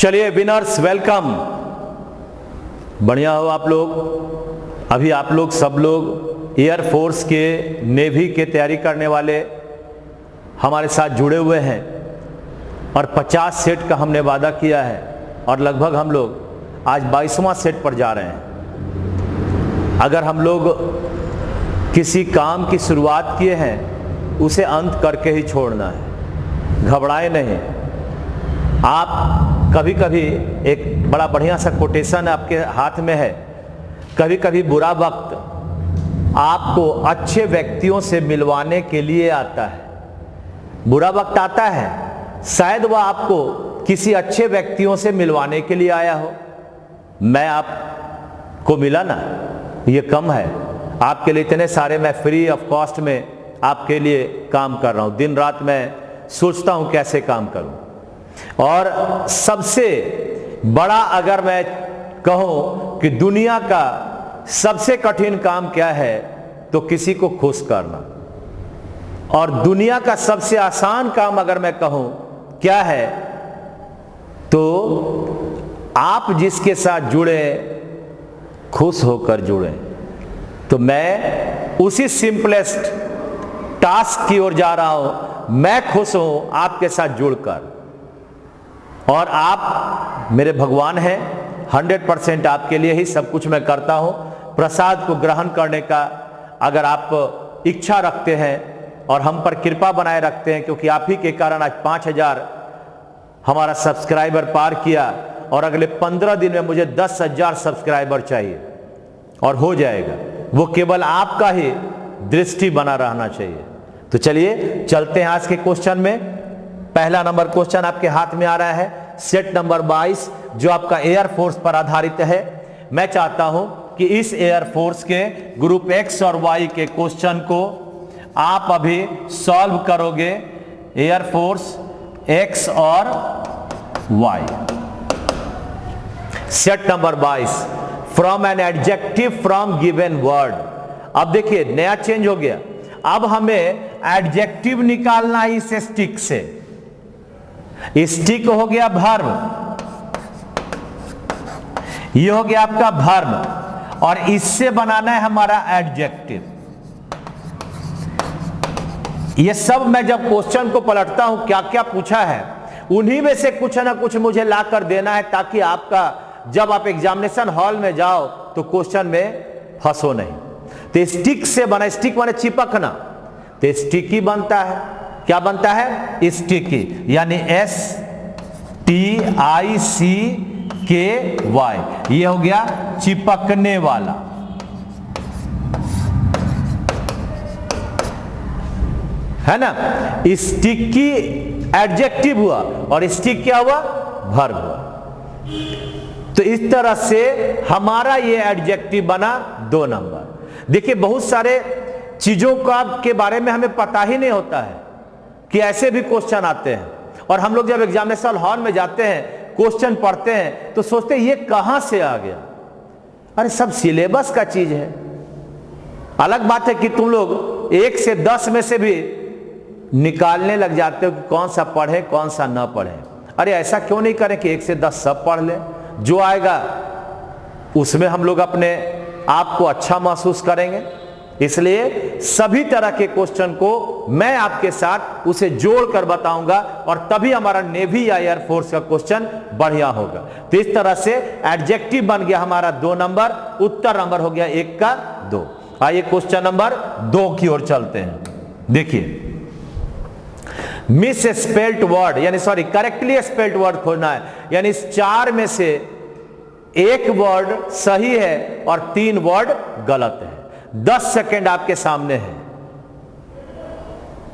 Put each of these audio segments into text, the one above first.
चलिए winners, welcome. बढ़िया हो आप लोग। अभी आप लोग सब लोग एयरफोर्स के, नेवी के तैयारी करने वाले हमारे साथ जुड़े हुए हैं और 50 सेट का हमने वादा किया है और लगभग हम लोग आज 22वां सेट पर जा रहे हैं। अगर हम लोग किसी काम की शुरुआत किए हैं उसे अंत करके ही छोड़ना है, घबराए नहीं। आप कभी कभी, एक बड़ा बढ़िया सा कोटेशन आपके हाथ में है, कभी कभी बुरा वक्त आपको अच्छे व्यक्तियों से मिलवाने के लिए आता है। बुरा वक्त आता है, शायद वह आपको किसी अच्छे व्यक्तियों से मिलवाने के लिए आया हो। मैं आपको मिला ना, ये कम है आपके लिए। इतने सारे मैं फ्री ऑफ कॉस्ट में आपके लिए काम कर रहा हूं। दिन रात मैं सोचता हूं कैसे काम करूं। और सबसे बड़ा अगर मैं कहूं कि दुनिया का सबसे कठिन काम क्या है तो किसी को खुश करना। और दुनिया का सबसे आसान काम अगर मैं कहूं क्या है तो आप जिसके साथ जुड़े खुश होकर जुड़े। तो मैं उसी सिंपलेस्ट टास्क की ओर जा रहा हूं। मैं खुश हूं आपके साथ जुड़कर और आप मेरे भगवान हैं। 100% आपके लिए ही सब कुछ मैं करता हूं। प्रसाद को ग्रहण करने का अगर आप इच्छा रखते हैं और हम पर कृपा बनाए रखते हैं, क्योंकि आप ही के कारण आज 5000 हमारा सब्सक्राइबर पार किया और अगले 15 दिन में मुझे 10,000 सब्सक्राइबर चाहिए और हो जाएगा। वो केवल आपका ही दृष्टि बना रहना चाहिए। तो चलिए चलते हैं आज के क्वेश्चन में। पहला नंबर क्वेश्चन आपके हाथ में आ रहा है, सेट नंबर 22, जो आपका एयरफोर्स पर आधारित है। मैं चाहता हूं कि इस एयरफोर्स के ग्रुप एक्स और वाई के क्वेश्चन को आप अभी सॉल्व करोगे। एयरफोर्स एक्स और Y, set number 22, from an adjective from given word. अब देखिए नया चेंज हो गया। अब हमें एडजेक्टिव निकालना है इस स्टिक से। स्टिक हो गया वर्ब, ये हो गया आपका वर्ब और इससे बनाना है हमारा एडजेक्टिव। ये सब मैं जब क्वेश्चन को पलटता हूं क्या क्या पूछा है उन्हीं में से कुछ ना कुछ मुझे ला कर देना है, ताकि आपका जब आप एग्जामिनेशन हॉल में जाओ तो क्वेश्चन में फंसो नहीं। तो स्टिक से बना, स्टिक माने चिपकना, तो स्टिकी बनता है। क्या बनता है? स्टिकी, यानी STICKY, ये हो गया चिपकने वाला। है ना? स्टिकी एडजेक्टिव हुआ और स्टिक क्या हुआ? वर्ब हुआ। तो इस तरह से हमारा ये एडजेक्टिव बना 2 नंबर। देखिए बहुत सारे चीजों का के बारे में हमें पता ही नहीं होता है कि ऐसे भी क्वेश्चन आते हैं। और हम लोग जब एग्जामिनेशन हॉल में जाते हैं, क्वेश्चन पढ़ते हैं तो सोचते हैं ये कहां से आ गया। अरे सब सिलेबस का चीज है। अलग बात है कि तुम लोग 1 से 10 में से भी निकालने लग जाते हो कि कौन सा पढ़े कौन सा ना पढ़े। अरे ऐसा क्यों नहीं करें कि 1 से 10 सब पढ़ ले, जो आएगा उसमें हम लोग अपने आप को अच्छा महसूस करेंगे। इसलिए सभी तरह के क्वेश्चन को मैं आपके साथ उसे जोड़कर बताऊंगा और तभी हमारा नेवी या एयरफोर्स का क्वेश्चन बढ़िया होगा। तो इस तरह से एडजेक्टिव बन गया हमारा 2 नंबर, उत्तर नंबर हो गया 1 का 2। आइए क्वेश्चन नंबर 2 की ओर चलते हैं। देखिए मिस स्पेल्ट वर्ड, यानी सॉरी करेक्टली स्पेल्ट वर्ड खोजना है। यानी इस 4 में से 1 वर्ड सही है और 3 वर्ड गलत है। 10 सेकेंड आपके सामने है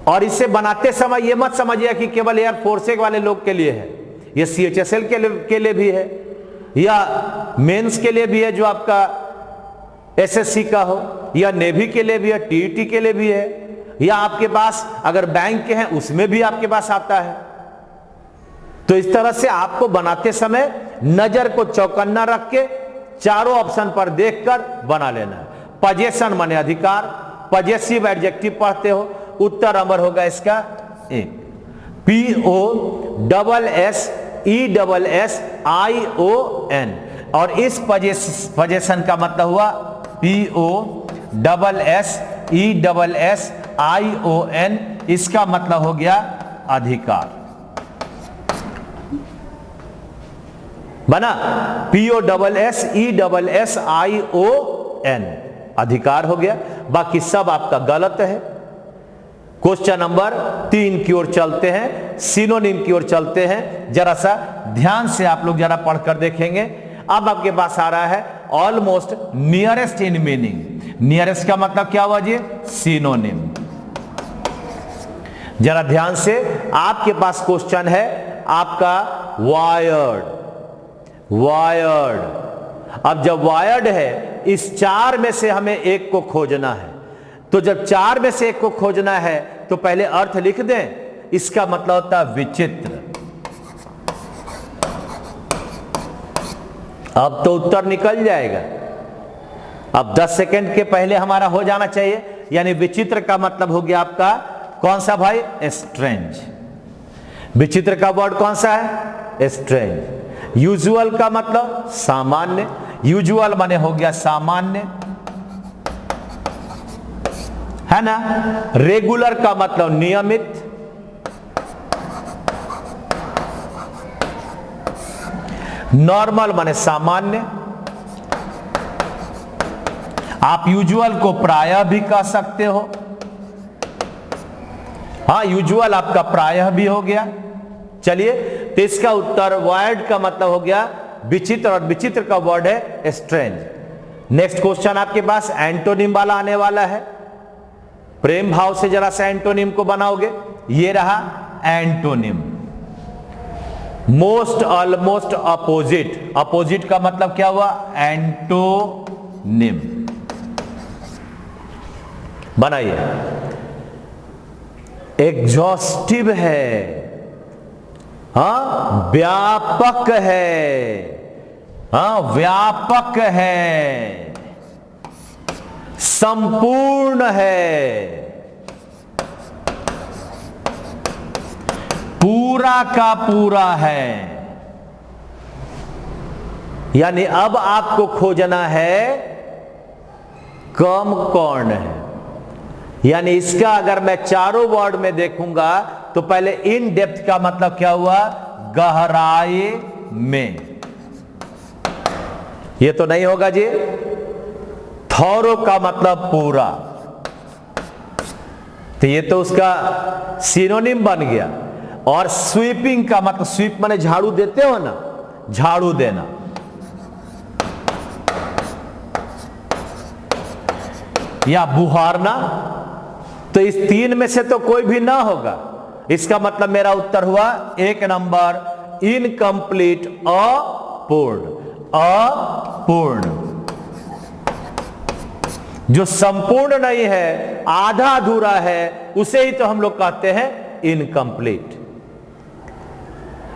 और इसे बनाते समय यह मत समझिए कि केवल एयरफोर्स वाले लोग के लिए है। यह CHSL के लिए भी है या मेंस के लिए भी है जो आपका SSC का हो, या नेवी के लिए भी है, TET के लिए भी है, या आपके पास अगर बैंक के हैं उसमें भी आपके पास आता है। तो इस तरह से आपको बनाते समय नजर को चौकन्ना रख के चारों ऑप्शन पर देखकर बना लेना है। पजेशन माने अधिकार, पजेसिव एडजेक्टिव पढ़ते हो, उत्तर नंबर होगा इसका 1। POSSESSION POSSESSION, और इस पोजीशन का मतलब हुआ POSSESSION, इसका मतलब हो गया अधिकार। बना POSSESSION, अधिकार हो गया। बाकी सब आपका गलत है। क्वेश्चन नंबर 3 की ओर चलते हैं, सिनोनिम की ओर चलते हैं। जरा सा ध्यान से आप लोग जरा पढ़कर देखेंगे। अब आपके पास आ रहा है almost nearest in meaning. Nearest का मतलब क्या हुआ जी? सिनोनिम। जरा ध्यान से, आपके पास क्वेश्चन है आपका वायर्ड। वायर्ड, अब जब वायर्ड है, इस 4 में से हमें एक को खोजना है। तो जब 4 में से एक को खोजना है तो पहले अर्थ लिख दें। इसका मतलब होता है विचित्र। अब तो उत्तर निकल जाएगा। अब 10 सेकंड के पहले हमारा हो जाना चाहिए। यानी विचित्र का मतलब हो गया आपका कौन सा भाई? स्ट्रेंज। विचित्र का वर्ड कौन सा है? स्ट्रेंज। यूजुअल का मतलब सामान्य। यूजुअल माने हो गया सामान्य, है ना। रेगुलर का मतलब नियमित। नॉर्मल माने सामान्य। आप यूजुअल को प्रायः भी कह सकते हो। हाँ, यूजुअल आपका प्रायः भी हो गया। चलिए, तो इसका उत्तर वायर्ड का मतलब हो गया विचित्र, और विचित्र का वर्ड है स्ट्रेंज। नेक्स्ट क्वेश्चन आपके पास एंटोनिम वाला आने वाला है। प्रेम भाव से जरा सा एंटोनिम को बनाओगे। ये रहा antonym. Most, almost, opposite. Opposite का मतलब क्या हुआ? एंटोनिम। बनाइए। एग्जॉस्टिव है, हाँ, व्यापक है, हाँ, व्यापक है, संपूर्ण है, पूरा का पूरा है। यानी अब आपको खोजना है कम कौन है। यानी इसका अगर मैं चारों वर्ड में देखूंगा तो पहले इन डेप्थ का मतलब क्या हुआ? गहराई में। ये तो नहीं होगा जी। थॉरो का मतलब पूरा, तो ये तो उसका सिनोनिम बन गया। और स्वीपिंग का मतलब, स्वीप माने झाड़ू देते हो ना, झाड़ू देना। या बुहारना, तो इस 3 में से तो कोई भी ना होगा। इसका मतलब मेरा उत्तर हुआ 1 नंबर इनकम्प्लीट, अपूर्ण। अपूर्ण जो संपूर्ण नहीं है, आधा अधूरा है, उसे ही तो हम लोग कहते हैं इनकम्प्लीट।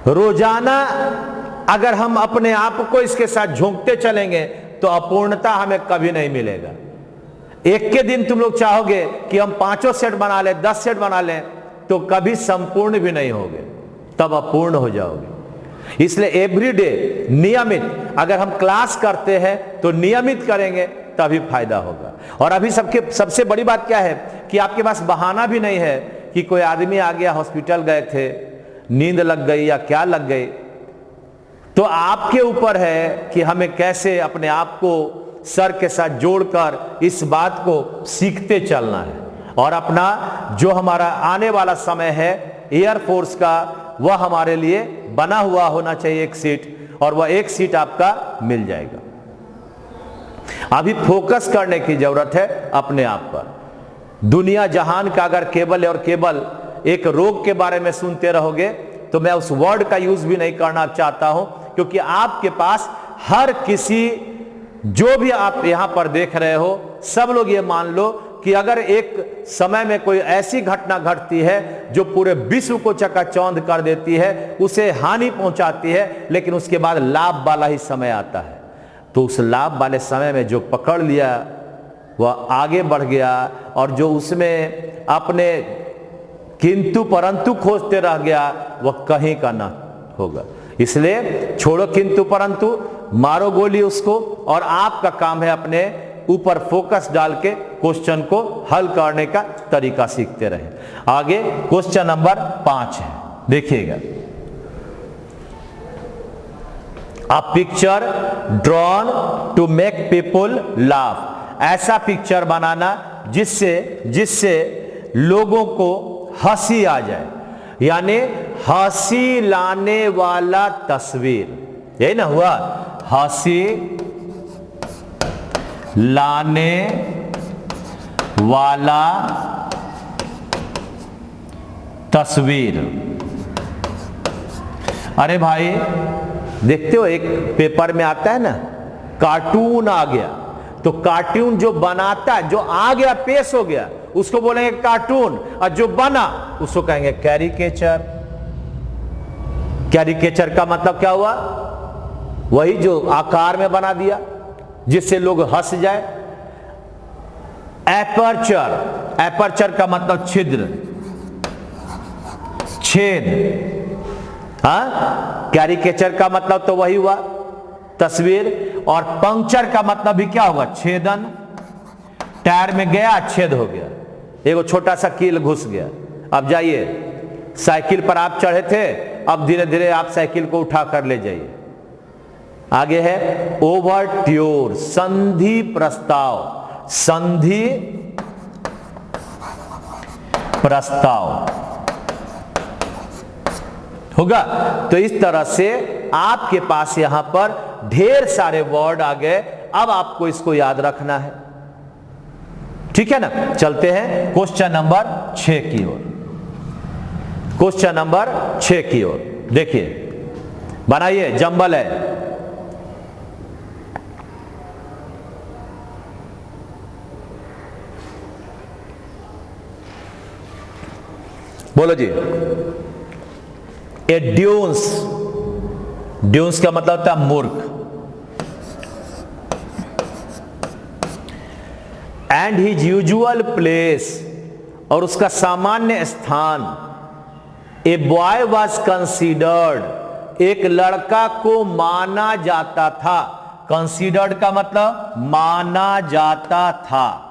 रोजाना अगर हम अपने आप को इसके साथ झोंकते चलेंगे तो अपूर्णता हमें कभी नहीं मिलेगा। एक के दिन तुम लोग चाहोगे कि हम 5 सेट बना लें, 10 सेट बना लें, तो कभी संपूर्ण भी नहीं होगे, तब अपूर्ण हो जाओगे। इसलिए एवरीडे, नियमित, अगर हम क्लास करते हैं तो नियमित करेंगे तभी फायदा होगा। और अभी सबसे बड़ी बात क्या है कि आपके पास बहाना भी नहीं है कि कोई आदमी आ गया, हॉस्पिटल गए थे, नींद लग गई या क्या लग गई। तो आपके ऊपर है कि हमें कैसे अपने आप को सर के साथ जोड़कर इस बात को सीखते चलना है। और अपना जो हमारा आने वाला समय है एयरफोर्स का, वह हमारे लिए बना हुआ होना चाहिए एक सीट, और वह एक सीट आपका मिल जाएगा। अभी फोकस करने की जरूरत है अपने आप पर। दुनिया जहान का अगर केवल और केवल एक रोग के बारे में सुनते रहोगे तो मैं उस वर्ड का यूज भी नहीं करना चाहता हूं, क्योंकि आपके पास हर किसी, जो भी आप यहां पर देख रहे हो, सब लोग ये मान लो कि अगर एक समय में कोई ऐसी घटना घटती है जो पूरे विश्व को चकाचौंध कर देती है, उसे हानि पहुंचाती है, लेकिन उसके बाद लाभ वाला ही समय आता है, तो उस लाभ वाले समय में जो पकड़ लिया वह आगे बढ़ गया, और जो उसमें अपने किंतु परंतु खोजते रह गया वह कहीं का ना होगा। इसलिए छोड़ो किंतु परंतु, मारो गोली उसको, और आपका काम है अपने ऊपर फोकस डाल के क्वेश्चन को हल करने का तरीका सीखते रहे। आगे क्वेश्चन नंबर 5 है, देखिएगा। A picture drawn to make people laugh, ऐसा पिक्चर बनाना जिससे लोगों को हंसी आ जाए, यानी हंसी लाने वाला तस्वीर, यही ना हुआ, हंसी लाने वाला तस्वीर। अरे भाई देखते हो, एक पेपर में आता है ना, कार्टून आ गया, तो कार्टून जो बनाता है, जो आ गया पेश हो गया, उसको बोलेंगे कार्टून, और जो बना उसको कहेंगे कैरिकेचर। कैरिकेचर का मतलब क्या हुआ? वही जो आकार में बना दिया जिससे लोग हंस जाए। एपर्चर, एपर्चर का मतलब छिद्र, छेद। हाँ, कैरिकेचर का मतलब तो वही हुआ तस्वीर, और पंक्चर का मतलब भी क्या होगा? छेदन। टायर में गया, छेद हो गया, एगो छोटा सा कील घुस गया। अब जाइए, साइकिल पर आप चढ़े थे, अब धीरे धीरे आप साइकिल को उठा कर ले जाइए। आगे है ओवरट्योर, संधि प्रस्ताव, संधि प्रस्ताव होगा। तो इस तरह से आपके पास यहां पर ढेर सारे वर्ड आ गए, अब आपको इसको याद रखना है, ठीक है ना। चलते हैं क्वेश्चन नंबर 6 की ओर। क्वेश्चन नंबर 6 की ओर देखिए, बनाइए, जंबल है। बोलो जी। ए ड्यून्स, ड्यून्स का मतलब होता है मूर्ख। एंड हिज यूजुअल प्लेस, और उसका सामान्य स्थान। ए बॉय वॉज कंसीडर्ड, एक लड़का को माना जाता था। कंसीडर्ड का मतलब माना जाता था।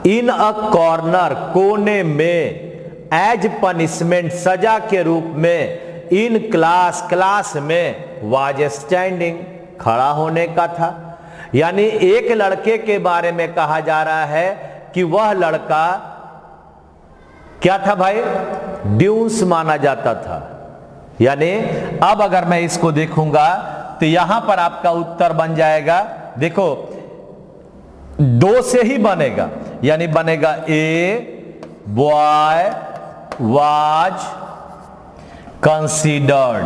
इन अ कॉर्नर, कोने में। एज पनिशमेंट, सजा के रूप में। इन क्लास, क्लास में। वाज स्टैंडिंग, खड़ा होने का था। यानी एक लड़के के बारे में कहा जा रहा है कि वह लड़का क्या था भाई? ड्यून्स माना जाता था। यानी अब अगर मैं इसको देखूंगा तो यहां पर आपका उत्तर बन जाएगा, देखो 2 से ही बनेगा, यानी बनेगा ए बॉय वाज कंसीडर्ड।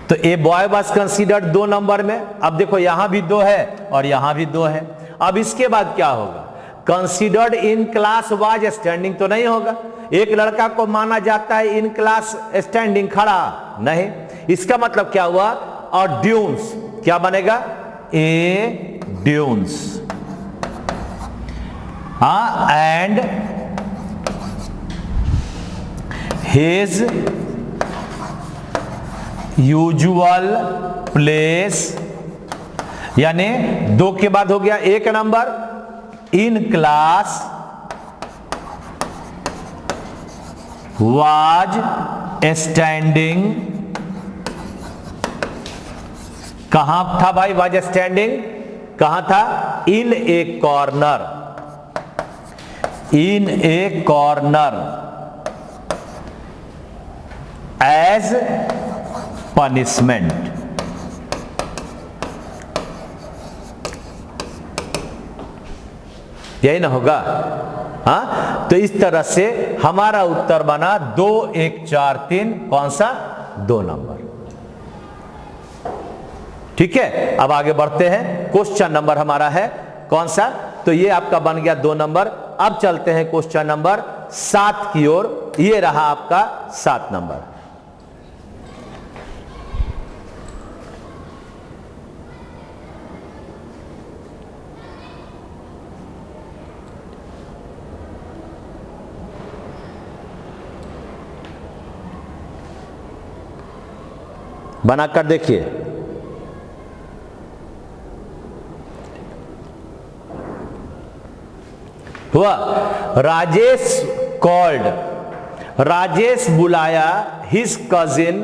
तो a boy was considered 2 number में। अब देखो यहां भी 2 है और यहां भी 2 है। अब इसके बाद क्या होगा? Considered in class was standing तो नहीं होगा। एक लड़का को माना जाता है इन क्लास स्टैंडिंग, खड़ा नहीं। इसका मतलब क्या हुआ? और ड्यून्स क्या बनेगा? ए ड्यून्स। हाँ, एंड हिज यूजुअल प्लेस, यानी 2 के बाद हो गया 1 number. In class was standing, कहां था भाई वाज स्टैंडिंग? कहां था? इन ए कॉर्नर, इन ए कॉर्नर एज पनिशमेंट। यही ना होगा? हाँ, तो इस तरह से हमारा उत्तर बना 2 1 4 3, कौन सा? 2 नंबर। ठीक है, अब आगे बढ़ते हैं। क्वेश्चन नंबर हमारा है कौन सा? तो ये आपका बन गया 2 नंबर। अब चलते हैं क्वेश्चन नंबर 7 की ओर। ये रहा आपका 7 नंबर। बनाकर देखिए। हुआ। राजेश कॉल्ड, राजेश बुलाया हिज कजिन,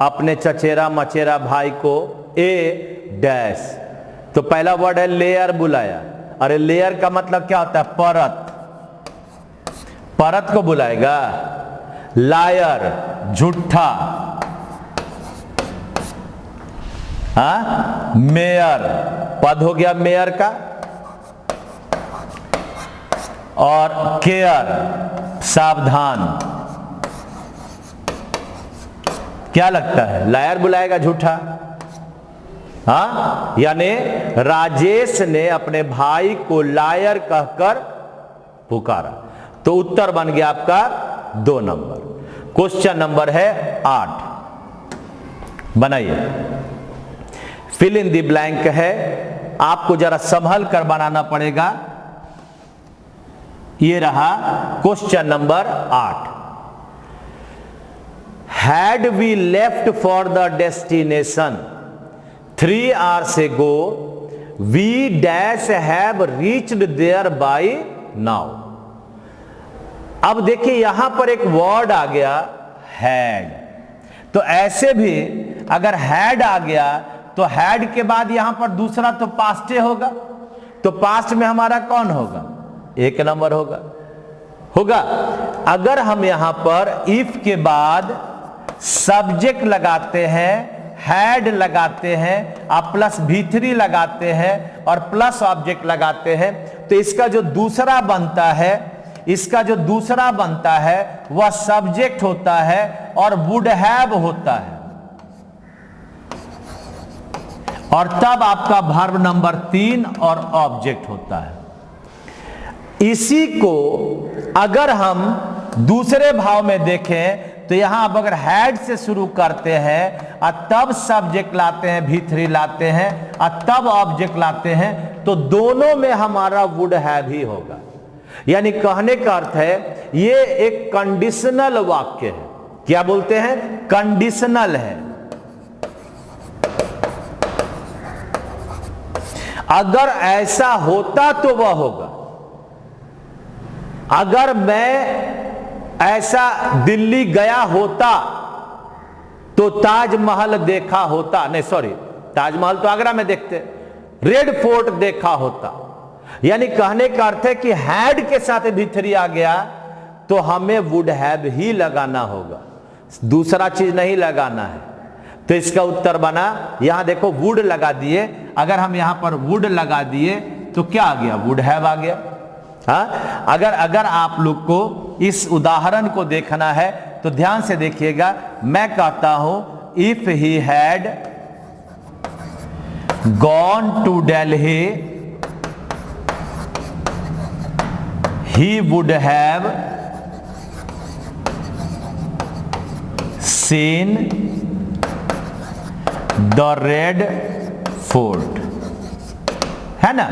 अपने चचेरा मचेरा भाई को, ए डैश। तो पहला वर्ड है लेयर, बुलाया। अरे लेयर का मतलब क्या होता है? परत। परत को बुलाएगा। लायर, झूठा। मेयर, पद हो गया मेयर का। और केयर, सावधान। क्या लगता है? लायर बुलाएगा झूठा। यानी राजेश ने अपने भाई को लायर कहकर पुकारा। तो उत्तर बन गया आपका 2 नंबर। क्वेश्चन नंबर है 8, बनाइए। फिल इन द ब्लैंक है, आपको जरा संभल कर बनाना पड़ेगा। ये रहा question number 8। Had we left for the destination 3 hours ago, we dash have reached there by now। अब देखिए यहां पर एक वर्ड आ गया had। तो ऐसे भी अगर had आ गया तो had के बाद यहां पर दूसरा तो पास्ट होगा। तो पास्ट में हमारा कौन होगा? 1 नंबर होगा। अगर हम यहां पर इफ के बाद सब्जेक्ट लगाते हैं, हैड लगाते हैं, आप प्लस V3 लगाते हैं और प्लस ऑब्जेक्ट लगाते हैं, तो इसका जो दूसरा बनता है, इसका जो दूसरा बनता है वह सब्जेक्ट होता है और वुड हैव होता है। और तब आपका वर्ब नंबर 3 और ऑब्जेक्ट होता है। इसी को अगर हम दूसरे भाव में देखें तो यहां आप अगर हैड से शुरू करते हैं और तब सब्जेक्ट लाते हैं, V3 लाते हैं और तब ऑब्जेक्ट लाते हैं, तो दोनों में हमारा वुड हैव ही होगा। यानी कहने का अर्थ है ये एक कंडीशनल वाक्य है। क्या बोलते हैं? कंडीशनल है। अगर ऐसा होता तो वह होगा। अगर मैं ऐसा दिल्ली गया होता तो ताजमहल देखा होता, नहीं सॉरी, ताजमहल तो आगरा में देखते, रेड फोर्ट देखा होता। यानी कहने का अर्थ है कि हैड के साथ V3 आ गया तो हमें वुड हैव ही लगाना होगा, दूसरा चीज नहीं लगाना है। तो इसका उत्तर बना, यहां देखो वुड लगा दिए। अगर हम यहां पर वुड लगा दिए तो क्या आ गया? वुड हैव आ गया। अगर आप लोग को इस उदाहरण को देखना है तो ध्यान से देखिएगा। मैं कहता हूं if he had gone to Delhi he would have seen the red fort, है ना।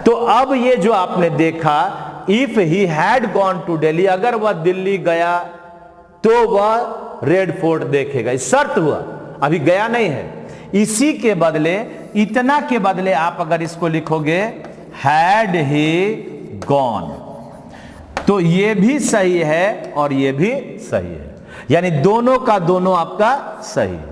तो अब ये जो आपने देखा, if he had gone to Delhi, अगर वह दिल्ली गया तो वह रेड फोर्ट देखेगा। शर्त हुआ, अभी गया नहीं है। इसी के बदले, इतना के बदले आप अगर इसको लिखोगे हैड ही गॉन, तो ये भी सही है और ये भी सही है। यानी दोनों का दोनों आपका सही है।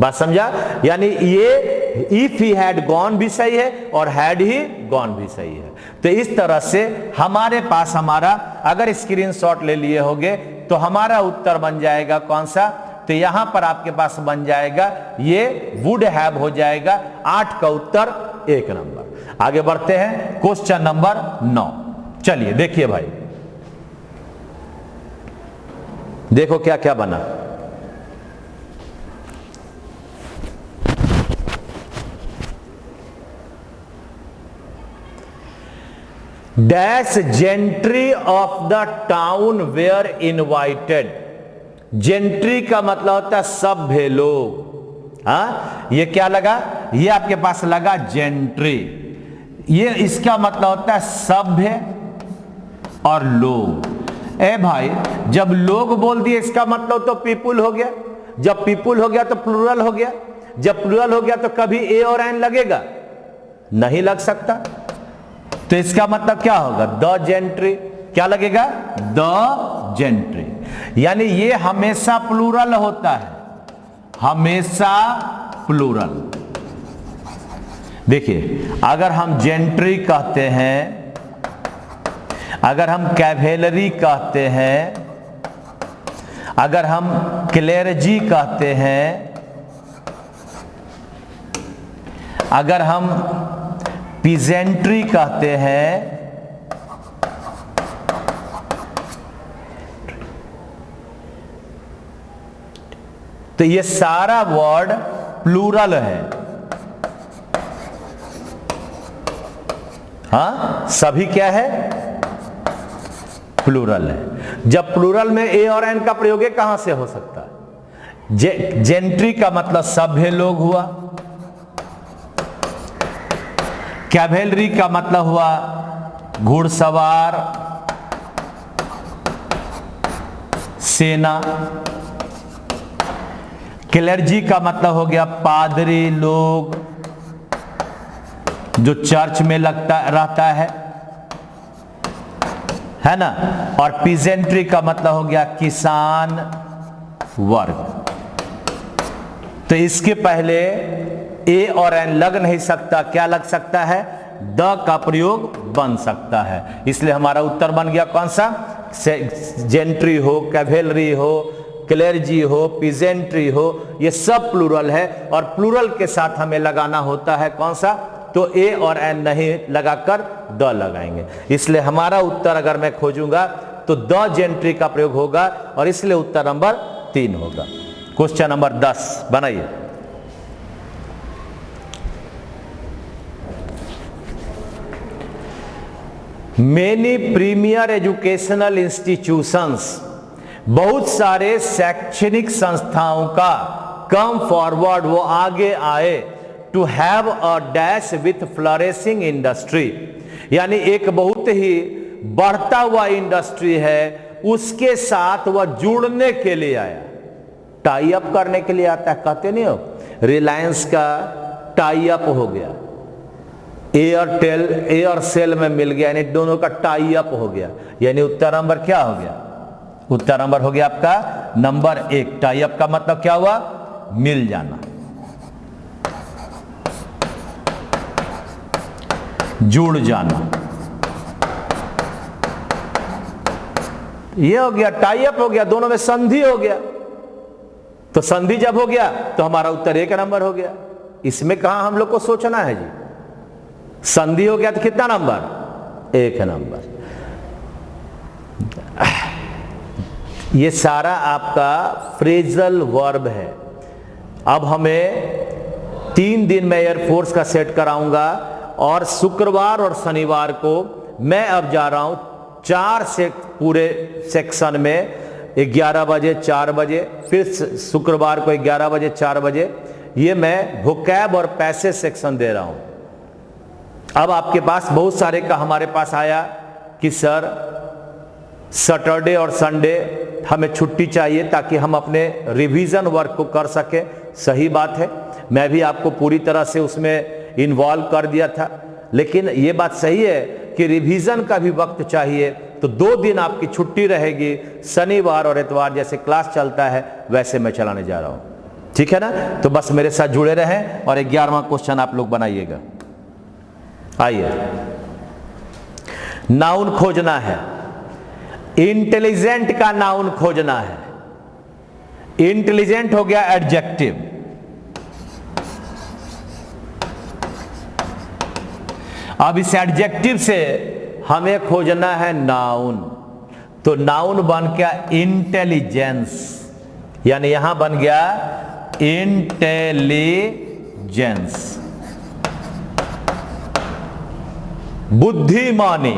बात समझा? यानी ये इफ ही हैड गॉन भी सही है और हैड ही गॉन भी सही है। तो इस तरह से हमारे पास हमारा, अगर स्क्रीनशॉट ले लिए होगे तो हमारा उत्तर बन जाएगा कौन सा? तो यहां पर आपके पास बन जाएगा ये वुड हैव हो जाएगा। 8 का उत्तर 1 नंबर। आगे बढ़ते हैं क्वेश्चन नंबर 9। चलिए देखिए भाई, देखो क्या क्या बना। Dash gentry of the town were invited. Gentry का मतलब होता है सभ्य लोग। ये क्या लगा? ये आपके पास लगा जेंट्री। ये इसका मतलब होता है सभ्य और लोग। ए भाई, जब लोग बोल दिए इसका मतलब तो पीपुल हो गया। जब पीपुल हो गया तो प्लूरल हो गया, जब प्लूरल हो गया तो कभी ए और एन लगेगा, नहीं लग सकता। तो इसका मतलब क्या होगा, द जेंट्री, क्या लगेगा, द जेंट्री। यानी ये हमेशा प्लूरल होता है, हमेशा प्लूरल। देखिए अगर हम जेंट्री कहते हैं, अगर हम कैवेलरी कहते हैं, अगर हम क्लेरजी कहते हैं, अगर हम पीजेंट्री कहते हैं, तो ये सारा वर्ड प्लूरल है। हाँ, सभी क्या है, प्लूरल है। जब प्लूरल में ए और एन का प्रयोग कहां से हो सकता है, जेंट्री का मतलब सभ्य लोग हुआ, कैवेलरी का मतलब हुआ घुड़सवार, सेना, क्लेरजी का मतलब हो गया पादरी लोग जो चर्च में रहता है ना, और पीजेंट्री का मतलब हो गया किसान वर्ग। तो इसके पहले ए और एन लग नहीं सकता, क्या लग सकता है, द का प्रयोग बन सकता है। इसलिए हमारा उत्तर बन गया कौन सा, जेंट्री हो, कैवेलरी हो, क्लेरजी हो, पीजेंट्री हो, ये सब प्लूरल है। और प्लूरल के साथ हमें लगाना होता है कौन सा, तो ए और एन नहीं लगाकर द लगाएंगे। इसलिए हमारा उत्तर अगर मैं खोजूंगा तो द जेंट्री का प्रयोग होगा, और इसलिए उत्तर नंबर 3 होगा। क्वेश्चन नंबर 10 बनाइए। मेनी प्रीमियर एजुकेशनल इंस्टीट्यूशंस, बहुत सारे शैक्षणिक संस्थाओं का कम फॉरवर्ड, वो आगे आए, to have a dash with flourishing industry, यानी एक बहुत ही बढ़ता हुआ इंडस्ट्री है, उसके साथ वह जुड़ने के लिए आया, टाई अप करने के लिए आता है, कहते नहीं हो, रिलायंस का टाई अप हो गया, एयरसेल में मिल गया, यानी दोनों का टाई अप हो गया। यानी उत्तर नंबर क्या हो गया, उत्तर नंबर हो गया आपका नंबर 1। टाई अप का मतलब क्या हुआ, मिल जाना, जुड़ जाना, ये हो गया, टाई अप हो गया, दोनों में संधि हो गया। तो संधि जब हो गया तो हमारा उत्तर 1 नंबर हो गया। इसमें कहां हम लोग को सोचना है जी, संधि हो गया तो कितना नंबर, 1 नंबर। ये सारा आपका फ्रेजल वर्ब है। अब हमें 3 दिन में एयरफोर्स का सेट कराऊंगा, और शुक्रवार और शनिवार को मैं अब जा रहा हूं 4 से पूरे सेक्शन में, 11 बजे 4 बजे, फिर शुक्रवार को 11 बजे 4 बजे, ये मैं वोकैब और पैसेज सेक्शन दे रहा हूं। अब आपके पास बहुत सारे का हमारे पास आया कि सर सैटरडे और संडे हमें छुट्टी चाहिए ताकि हम अपने रिवीजन वर्क को कर सके। सही बात है, मैं भी आपको पूरी तरह से उसमें इन्वॉल्व कर दिया था, लेकिन ये बात सही है कि रिवीजन का भी वक्त चाहिए। तो 2 दिन आपकी छुट्टी रहेगी, शनिवार और इतवार जैसे क्लास चलता है वैसे मैं चलाने जा रहा हूं, ठीक है ना। तो बस मेरे साथ जुड़े रहें और 11वां क्वेश्चन आप लोग बनाइएगा। आइए, नाउन खोजना है, इंटेलिजेंट का नाउन खोजना है। इंटेलिजेंट हो गया एडजेक्टिव, अब इस एडजेक्टिव से हमें खोजना है नाउन। तो नाउन बन गया इंटेलिजेंस, यानी यहां बन गया इंटेलिजेंस, बुद्धिमानी,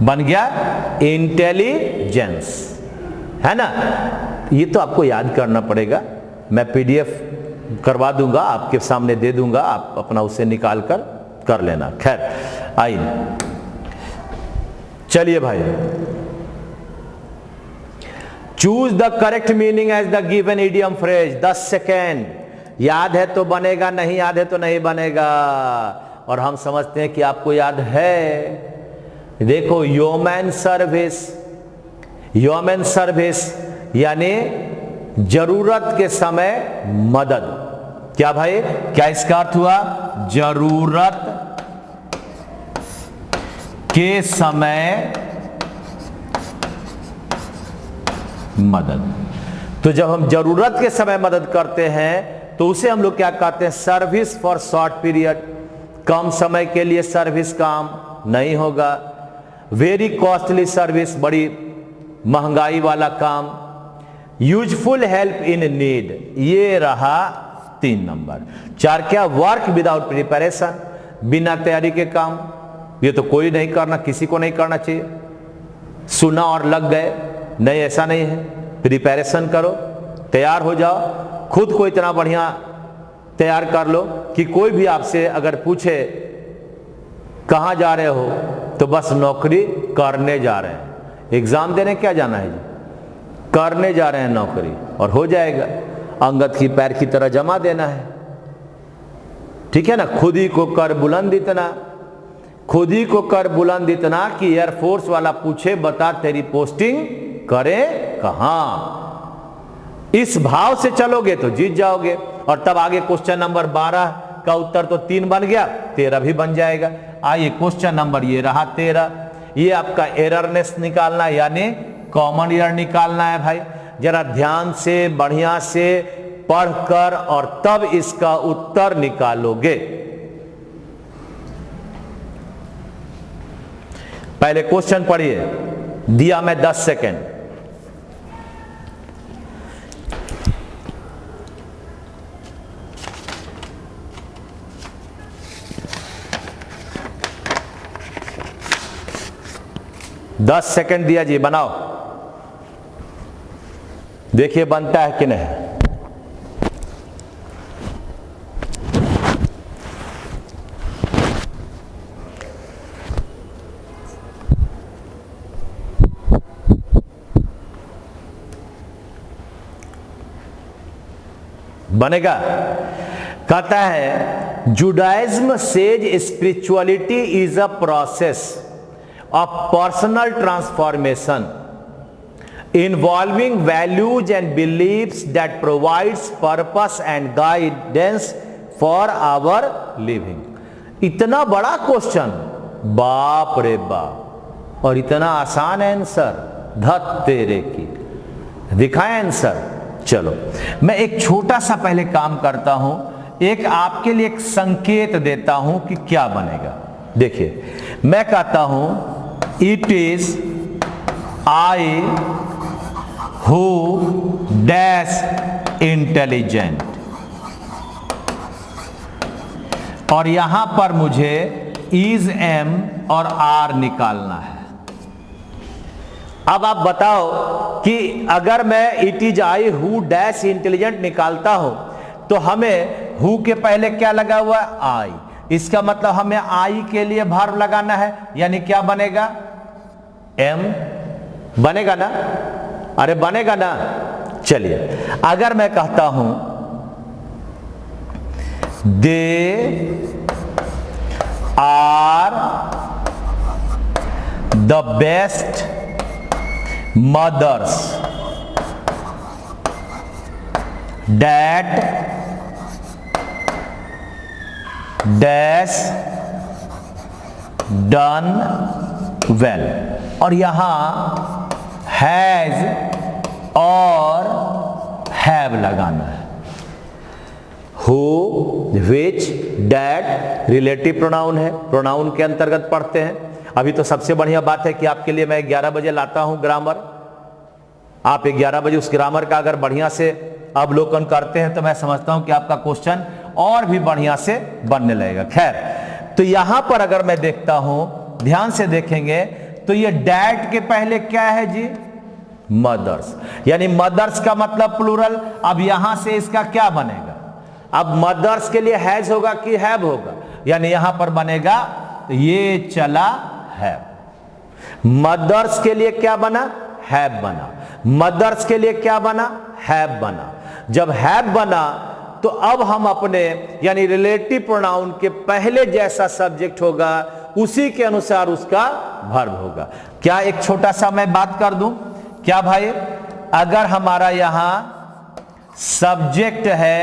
बन गया इंटेलिजेंस, है ना। ये तो आपको याद करना पड़ेगा, मैं पीडीएफ करवा दूंगा, आपके सामने दे दूंगा, आप अपना उसे निकाल कर लेना। खैर आइए, चलिए भाई, choose the correct meaning as the given idiom phrase. 10 second. याद है तो बनेगा, नहीं याद है तो नहीं बनेगा। और हम समझते हैं कि आपको याद है। देखो, ह्यूमन सर्विस, ह्यूमन सर्विस यानी जरूरत के समय मदद। क्या भाई, क्या इसका अर्थ हुआ? जरूरत के समय मदद। तो जब हम जरूरत के समय मदद करते हैं तो उसे हम लोग क्या कहते हैं? Service for short period. कम समय के लिए सर्विस काम नहीं होगा। वेरी कॉस्टली सर्विस, बड़ी महंगाई वाला काम। यूजफुल हेल्प इन नीड, ये रहा 3 नंबर। 4 क्या? वर्क विदाउट प्रिपरेशन, बिना तैयारी के काम। ये तो कोई नहीं करना, किसी को नहीं करना चाहिए। सुना और लग गए, नहीं, ऐसा नहीं है। प्रिपरेशन करो, तैयार हो जाओ, खुद को इतना बढ़िया तैयार कर लो कि कोई भी आपसे अगर पूछे कहां जा रहे हो तो बस नौकरी करने जा रहे हैं। एग्जाम देने क्या जाना है जी? करने जा रहे हैं नौकरी, और हो जाएगा। अंगद की पैर की तरह जमा देना है, ठीक है ना। खुद ही को कर बुलंद इतना, खुद ही को कर बुलंद इतना कि एयरफोर्स वाला पूछे बता तेरी पोस्टिंग करे कहां। इस भाव से चलोगे तो जीत जाओगे। और तब आगे क्वेश्चन नंबर 12 का उत्तर तो 3 बन गया, 13 भी बन जाएगा। आइए, क्वेश्चन नंबर ये रहा 13। ये आपका एररनेस निकालना है, यानी कॉमन एरर निकालना है भाई। जरा ध्यान से, बढ़िया से पढ़कर और तब इसका उत्तर निकालोगे। पहले क्वेश्चन पढ़िए, दिया मैं 10 सेकेंड। दस सेकेंड दिया जी, बनाओ, देखिए बनता है कि नहीं। बनेगा? कहता है Judaism says spirituality is a process of personal transformation involving values and beliefs that provides purpose and guidance for our living। इतना बड़ा क्वेश्चन, बाप रे बाप, और इतना आसान आंसर, धत तेरे की। दिखाएं आंसर। चलो, मैं एक छोटा सा पहले काम करता हूं, एक आपके लिए एक संकेत देता हूं कि क्या बनेगा। देखिए, मैं कहता हूं It is I who dash intelligent, और यहां पर मुझे is am और are निकालना है। अब आप बताओ कि अगर मैं it is I who dash intelligent निकालता हूं तो हमें who के पहले क्या लगा हुआ है? I। इसका मतलब हमें आई के लिए वर्ब लगाना है, यानी क्या बनेगा? एम बनेगा ना? अरे बनेगा ना? चलिए, अगर मैं कहता हूं they are the best mothers that dash done well, और यहां हैज और हैव लगाना है। Who, which, that relative pronoun है, प्रोनाउन के अंतर्गत पढ़ते हैं। अभी तो सबसे बढ़िया बात है कि आपके लिए मैं 11 बजे लाता हूं ग्रामर। आप 11 बजे उस ग्रामर का अगर बढ़िया से अवलोकन करते हैं तो मैं समझता हूं कि आपका क्वेश्चन और भी बढ़िया से बनने लगेगा। खैर, तो यहां पर अगर मैं देखता हूं, ध्यान से देखेंगे तो ये डैट के पहले क्या है जी? मदर्स, यानी मदर्स का मतलब प्लूरल। अब यहां से इसका क्या बनेगा? अब मदर्स के लिए हैज होगा कि हैव होगा? यानी यहां पर बनेगा तो ये चला है। मदर्स के लिए क्या बना? हैव बना। मदर्स के लिए क्या बना? हैव बना। जब हैव बना तो अब हम अपने यानी रिलेटिव प्रोनाउन के पहले जैसा सब्जेक्ट होगा उसी के अनुसार उसका वर्ब होगा। क्या एक छोटा सा मैं बात कर दूं? क्या भाई, अगर हमारा यहां सब्जेक्ट है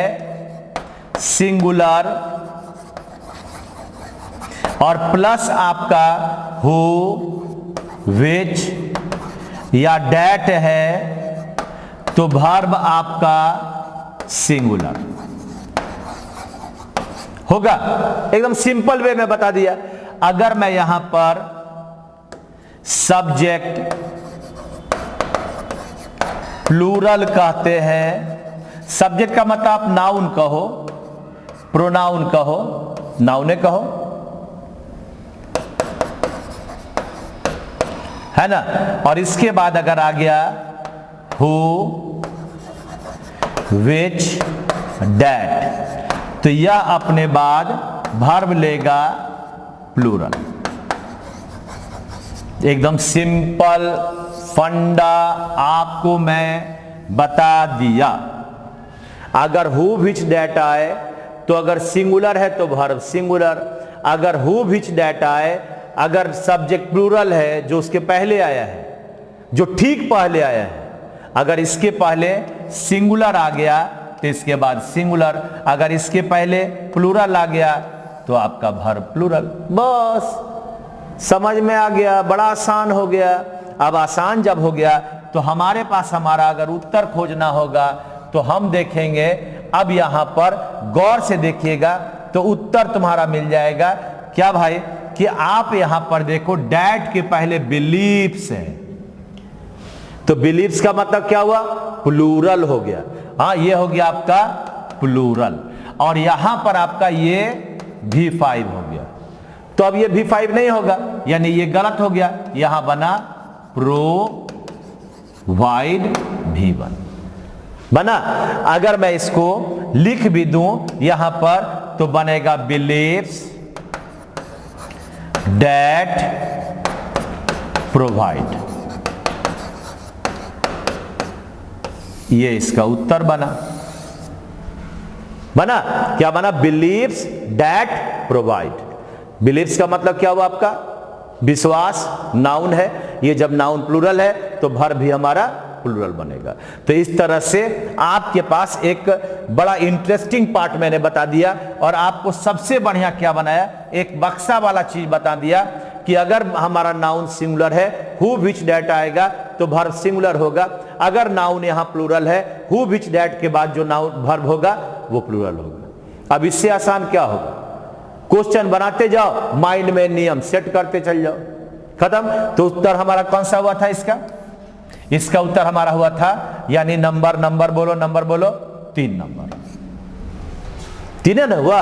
सिंगुलर और प्लस आपका हु, विच या डैट है तो वर्ब आपका सिंगुलर होगा। एकदम सिंपल वे में बता दिया। अगर मैं यहां पर सब्जेक्ट प्लूरल कहते हैं, सब्जेक्ट का मतलब आप नाउन कहो, प्रोनाउन कहो, नाउने कहो, है ना। और इसके बाद अगर आ गया हु, विच, डैट, तो यह अपने बाद वर्ब लेगा प्लूरल। एकदम सिंपल फंडा आपको मैं बता दिया। अगर हु, विच, डैट आए तो अगर सिंगुलर है तो वर्ब सिंगुलर, अगर हु, विच, डैट आए, अगर सब्जेक्ट प्लूरल है जो उसके पहले आया है, जो ठीक पहले आया है, अगर इसके पहले सिंगुलर आ गया तो इसके बाद सिंगुलर, अगर इसके पहले प्लूरल आ गया तो आपका वर्ब प्लूरल। बस समझ में आ गया, बड़ा आसान हो गया। अब आसान जब हो गया तो हमारे पास हमारा अगर उत्तर खोजना होगा तो हम देखेंगे, अब यहां पर गौर से देखिएगा तो उत्तर तुम्हारा मिल जाएगा। क्या भाई, कि आप यहां पर देखो डैट के पहले बिलीव्स है, तो बिलीव्स का मतलब क्या हुआ? प्लूरल हो गया। हाँ, ये हो गया आपका प्लूरल, और यहां पर आपका ये V5 हो गया। तो अब ये V5 नहीं होगा, यानी ये गलत हो गया। यहां बना प्रोवाइड V1 बना। अगर मैं इसको लिख भी दूं यहां पर तो बनेगा बिलीव्स डैट प्रोवाइड। ये इसका उत्तर बना। क्या बना? Beliefs that provide. बिलीव्स का मतलब क्या हुआ आपका? विश्वास, नाउन है। ये जब नाउन प्लूरल है तो वर्ब भी हमारा प्लूरल बनेगा। तो इस तरह से आपके पास एक बड़ा इंटरेस्टिंग पार्ट मैंने बता दिया, और आपको सबसे बढ़िया क्या बनाया, एक बक्सा वाला चीज बता दिया कि अगर हमारा नाउन सिंगुलर है, हु, विच, डैट आएगा तो वर्ब सिंगुलर होगा। अगर नाउन यहां प्लूरल है, हु, विच, डैट के बाद जो नाउन वर्ब होगा वो प्लूरल होगा। अब इससे आसान क्या होगा? क्वेश्चन बनाते जाओ, माइंड में नियम सेट करते चल जाओ, खत्म। तो उत्तर हमारा कौन सा हुआ था इसका? इसका उत्तर हमारा हुआ था, यानी नंबर बोलो, 3 नंबर। 3 ना हुआ?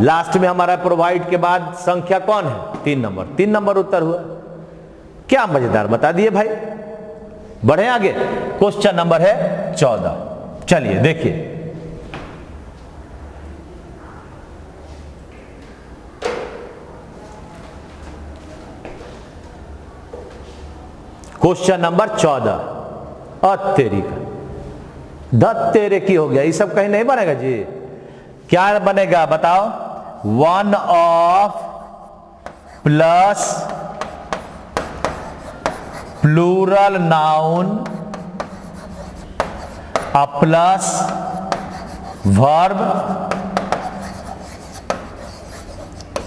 लास्ट में हमारा प्रोवाइड के बाद संख्या कौन है? 3 नंबर। 3 नंबर उत्तर हुआ। क्या मजेदार बता दिए भाई। बढ़े आगे। क्वेश्चन नंबर है 14। चलिए देखिए, क्वेश्चन नंबर 14। तेरी का धत तेरे की हो गया, ये सब कहीं नहीं बनेगा जी। क्या बनेगा बताओ? 1 of plus plural noun plus verb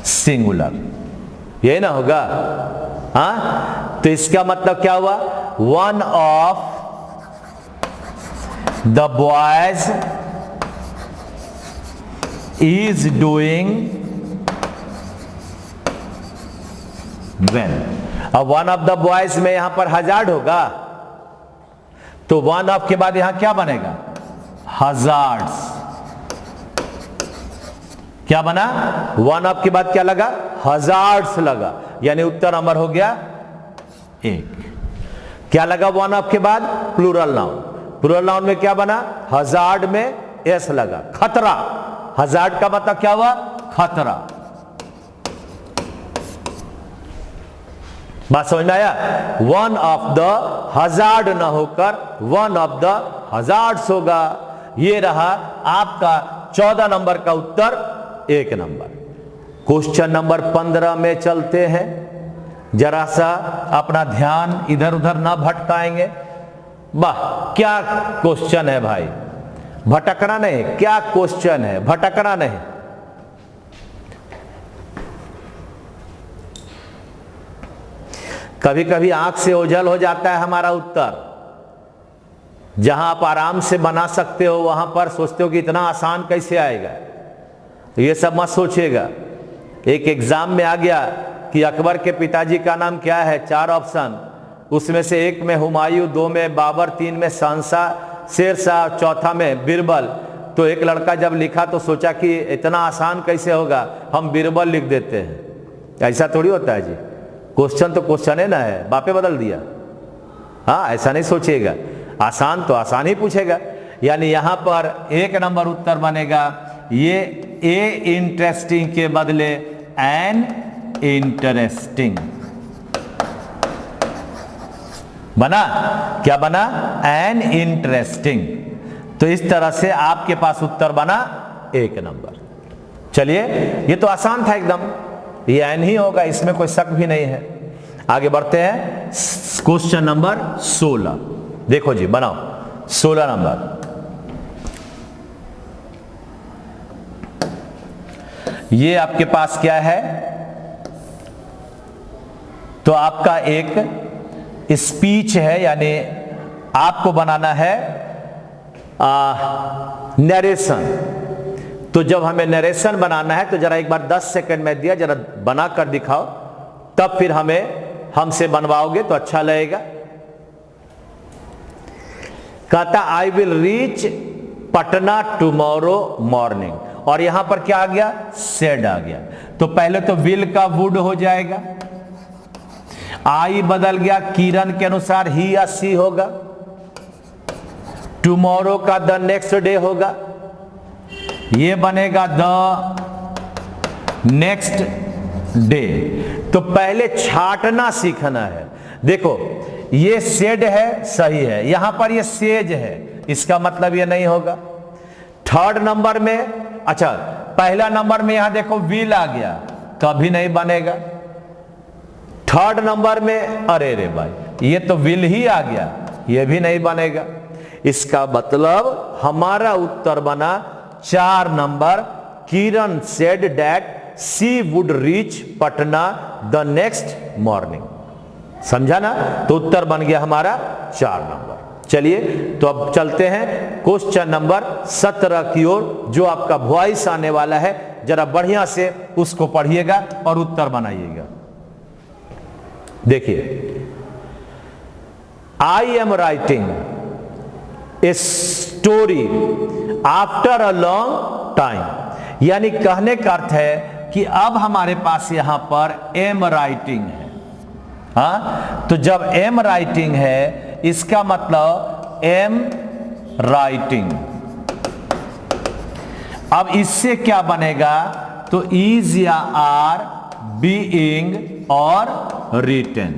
singular, यही ना होगा? हाँ, तो इसका मतलब क्या हुआ? 1 of the boys is doing well. अब 1 ऑफ द बॉयज में यहां पर हजार्ड होगा, तो 1 ऑफ के बाद यहां क्या बनेगा? हजार्ड्स। क्या बना? 1 ऑफ के बाद क्या लगा? हजार्ड्स लगा, यानी उत्तर नंबर हो गया 1। क्या लगा 1 ऑफ के बाद? Plural noun. प्लूरल नाउन में क्या बना? हजार्ड में एस लगा। खतरा, हजार्ड का मतलब क्या हुआ? खतरा। बात समझ में आया? वन ऑफ द हजार्ड ना होकर वन ऑफ द हजार्ड्स होगा। ये रहा आपका 14 नंबर का उत्तर, 1 नंबर। क्वेश्चन नंबर 15 में चलते हैं, जरा सा अपना ध्यान इधर उधर ना भटकाएंगे। वाह, क्या क्वेश्चन है भाई, भटकना नहीं, क्या क्वेश्चन है, भटकना नहीं। कभी कभी आंख से ओझल हो जाता है हमारा उत्तर। जहां आप आराम से बना सकते हो वहां पर सोचते हो कि इतना आसान कैसे आएगा। तो ये सब मत सोचिएगा। एक एग्जाम में आ गया कि अकबर के पिताजी का नाम क्या है, 4 ऑप्शन, उसमें से 1 में हुमायूं, 2 में बाबर, 3 में शहंशाह शेरशाह, चौथा में बीरबल। तो एक लड़का जब लिखा तो सोचा कि इतना आसान कैसे होगा, हम बीरबल लिख देते हैं। ऐसा थोड़ी होता है जी, क्वेश्चन तो क्वेश्चन है ना, है बापे बदल दिया। हाँ, ऐसा नहीं सोचिएगा, आसान तो आसान ही पूछेगा। यानी यहां पर 1 नंबर उत्तर बनेगा, ये ए इंटरेस्टिंग के बदले एन इंटरेस्टिंग बना। क्या बना? An interesting. तो इस तरह से आपके पास उत्तर बना 1 नंबर। चलिए, ये तो आसान था एकदम, ये एन ही होगा, इसमें कोई शक भी नहीं है। आगे बढ़ते हैं, क्वेश्चन नंबर 16। देखो जी, बनाओ 16 नंबर। ये आपके पास क्या है? तो आपका एक स्पीच है, यानी आपको बनाना है नरेशन। तो जब हमें नरेशन बनाना है तो जरा एक बार 10 सेकंड में दिया, जरा बना कर दिखाओ, तब फिर हमसे बनवाओगे तो अच्छा लगेगा। कहता I will reach Patna tomorrow morning, और यहां पर क्या आ गया? सेड आ गया। तो पहले तो विल का वुड हो जाएगा, आई बदल गया, किरण के अनुसार ही या सी होगा, टुमारो का द नेक्स्ट डे होगा, ये बनेगा द नेक्स्ट डे। तो पहले छाटना सीखना है। देखो, ये सेड है, सही है, यहां पर ये सेज है, इसका मतलब ये नहीं होगा। 3rd नंबर में, अच्छा पहला नंबर में यहां देखो विल आ गया, कभी नहीं बनेगा। 3rd नंबर में अरे रे भाई, ये तो विल ही आ गया, ये भी नहीं बनेगा। इसका मतलब हमारा उत्तर बना 4 number, Kiran said that she would reach Patna the next morning. समझा ना? तो उत्तर बन गया हमारा 4 नंबर। चलिए, तो अब चलते हैं क्वेश्चन नंबर 17 की ओर, जो आपका वॉइस आने वाला है। जरा बढ़िया से उसको पढ़िएगा और उत्तर बनाइएगा। देखिए, I am writing a story after a long time. यानी कहने का अर्थ है कि अब हमारे पास यहां पर एम राइटिंग है। हाँ, तो जब एम राइटिंग है, इसका मतलब एम राइटिंग। अब इससे क्या बनेगा? तो इज या आर बीइंग और रिटन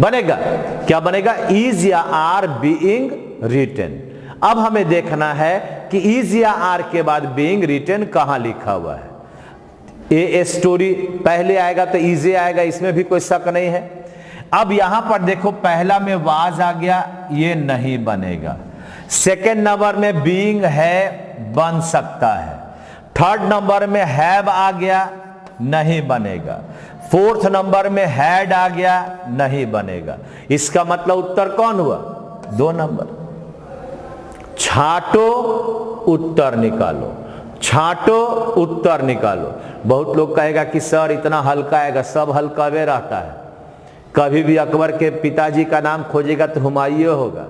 बनेगा। क्या बनेगा? इज या आर बीइंग रिटन। अब हमें देखना है कि इज या आर के बाद बीइंग रिटन कहां लिखा हुआ है। ए स्टोरी पहले आएगा तो इजे आएगा, इसमें भी कोई शक नहीं है। अब यहां पर देखो, पहला में वाज आ गया, ये नहीं बनेगा। 2nd नंबर में बीइंग है, बन सकता है। 3rd नंबर में हैव आ गया, नहीं बनेगा। 4th नंबर में हैड आ गया, नहीं बनेगा। इसका मतलब उत्तर कौन हुआ? 2 नंबर। छांटो उत्तर निकालो, छांटो उत्तर निकालो। बहुत लोग कहेगा कि सर इतना हल्का आएगा, सब हल्का वे रहता है। कभी भी अकबर के पिताजी का नाम खोजेगा तो हुमायूं होगा,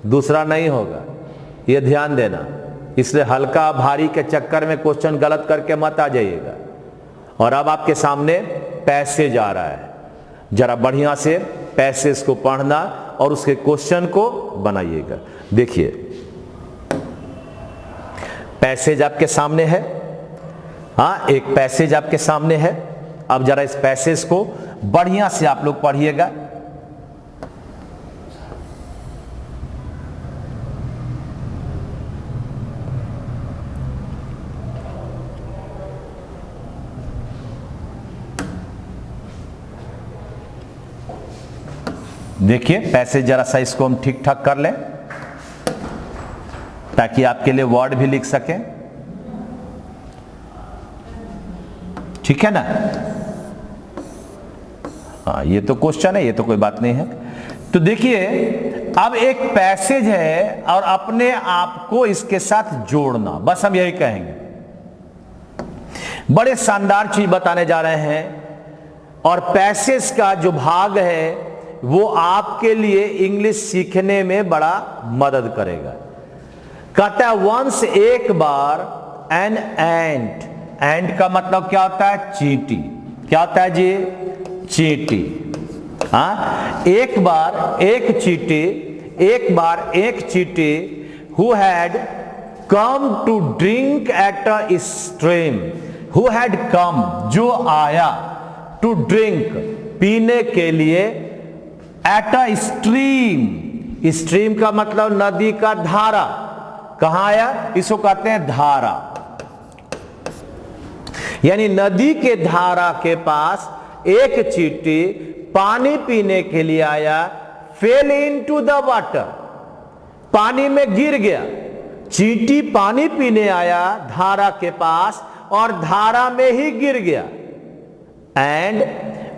दूसरा नहीं होगा, ये ध्यान देना। इसलिए हल्का भारी के चक्कर में क्वेश्चन गलत करके मत आ जाइएगा। और अब आपके सामने पैसेज आ रहा है, जरा बढ़िया से पैसेज को पढ़ना और उसके क्वेश्चन को बनाइएगा। देखिए, पैसेज आपके सामने है। हाँ, एक पैसेज आपके सामने है, अब जरा इस पैसेज को बढ़िया से आप लोग पढ़िएगा। देखिए पैसेज जरा सा इसको हम ठीक ठाक कर लें ताकि आपके लिए वर्ड भी लिख सकें, ठीक है ना। हाँ ये तो क्वेश्चन है, ये तो कोई बात नहीं है। तो देखिए अब एक पैसेज है और अपने आप को इसके साथ जोड़ना, बस हम यही कहेंगे। बड़े शानदार चीज बताने जा रहे हैं और पैसेज का जो भाग है वो आपके लिए इंग्लिश सीखने में बड़ा मदद करेगा। कहता है वंस एक बार एन एंट, एंट का मतलब क्या होता है? चींटी। क्या होता है जी? चींटी। हाँ, एक बार एक चींटी who had come to drink at a stream, who had come जो आया, टू ड्रिंक पीने के लिए, एट अ स्ट्रीम, स्ट्रीम का मतलब नदी का धारा। कहां आया? इसको कहते हैं धारा, यानी नदी के धारा के पास एक चींटी पानी पीने के लिए आया। फेल इनटू द वाटर, पानी में गिर गया। चींटी पानी पीने आया धारा के पास और धारा में ही गिर गया। एंड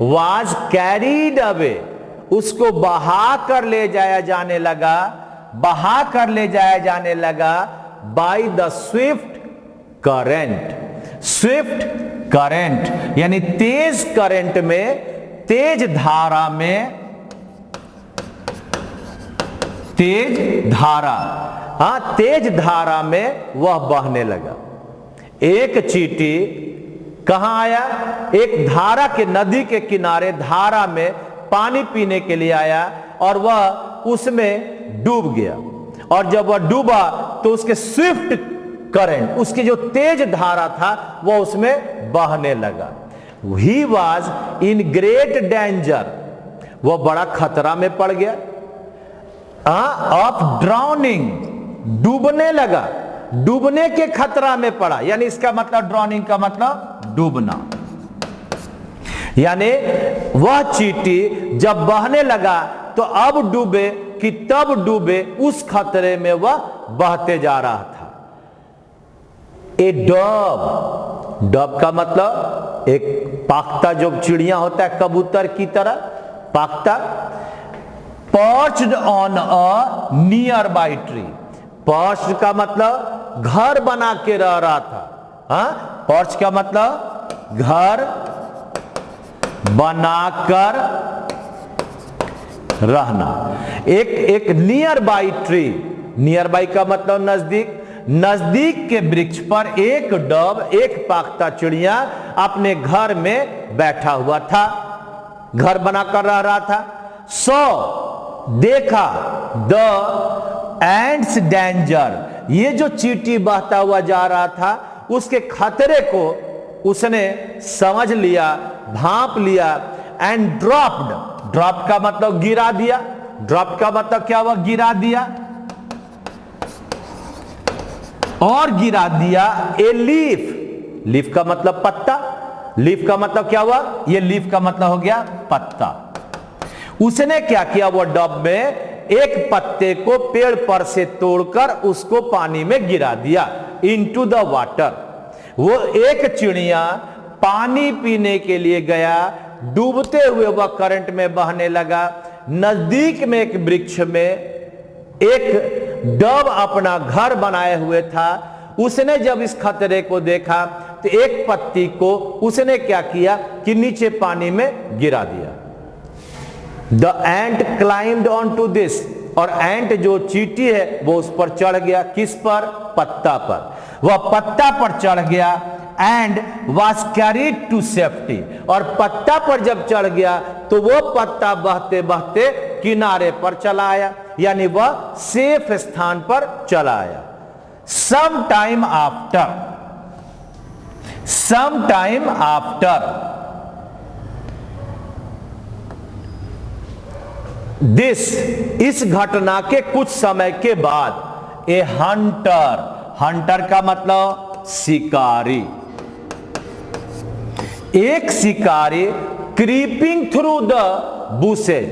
वाज कैरीड अवे, उसको बहा कर ले जाया जाने लगा, बहा कर ले जाया जाने लगा by the Swift current. Swift current यानी तेज करंट में, तेज धारा में, तेज धारा, हाँ तेज धारा में वह बहने लगा। एक चींटी कहां आया? एक धारा के, नदी के किनारे धारा में पानी पीने के लिए आया और वह उसमें डूब गया। और जब वह डूबा तो उसके स्विफ्ट करंट, उसकी जो तेज धारा था वह उसमें बहने लगा। He was in great danger, वह बड़ा खतरा में पड़ गया। ऑफ ड्राउनिंग, डूबने लगा, डूबने के खतरा में पड़ा, यानी इसका मतलब ड्राउनिंग का मतलब डूबना। यानी वह चींटी जब बहने लगा तो अब डूबे कि तब डूबे, उस खतरे में वह बहते जा रहा था। ए डव, डव का मतलब एक पाख्ता जो चिड़िया होता है कबूतर की तरह, पाख्ता। Perched on a nearby tree, perch का मतलब घर बना के रह रहा था। हाँ, पर्च का मतलब घर बनाकर रहना। एक near by tree, near by का मतलब नजदीक, नजदीक के वृक्ष पर एक डव, एक पाख्ता चिड़िया अपने घर में बैठा हुआ था, घर बनाकर रह रहा था। सो देखा द एंड्स डेंजर, ये जो चींटी बहता हुआ जा रहा था उसके खतरे को उसने समझ लिया, भांप लिया। एंड ड्रॉप्ड, ड्रॉप का मतलब गिरा दिया, ड्रॉप का मतलब क्या हुआ? गिरा दिया। और गिरा दिया ए लीफ, लीफ का मतलब पत्ता, लीफ का मतलब क्या हुआ? ये लीफ का मतलब हो गया पत्ता। उसने क्या किया? वो डब में एक पत्ते को पेड़ पर से तोड़कर उसको पानी में गिरा दिया, इनटू द वाटर। वो एक चिड़िया पानी पीने के लिए गया, डूबते हुए वह करंट में बहने लगा। नजदीक में एक वृक्ष में एक डव अपना घर बनाए हुए था। उसने जब इस खतरे को देखा तो एक पत्ती को उसने क्या किया कि नीचे पानी में गिरा दिया। The ant climbed on to this, और एंट जो चींटी है वो उस पर चढ़ गया। किस पर? पत्ता पर। वह पत्ता पर चढ़ गया and was carried to safety, और पत्ता पर जब चढ़ गया तो वो पत्ता बहते बहते किनारे पर चला आया, यानी वह सेफ स्थान पर चला आया। सम टाइम आफ्टर, इस घटना के कुछ समय के बाद ए हंटर का मतलब शिकारी, एक शिकारी creeping through the bushes,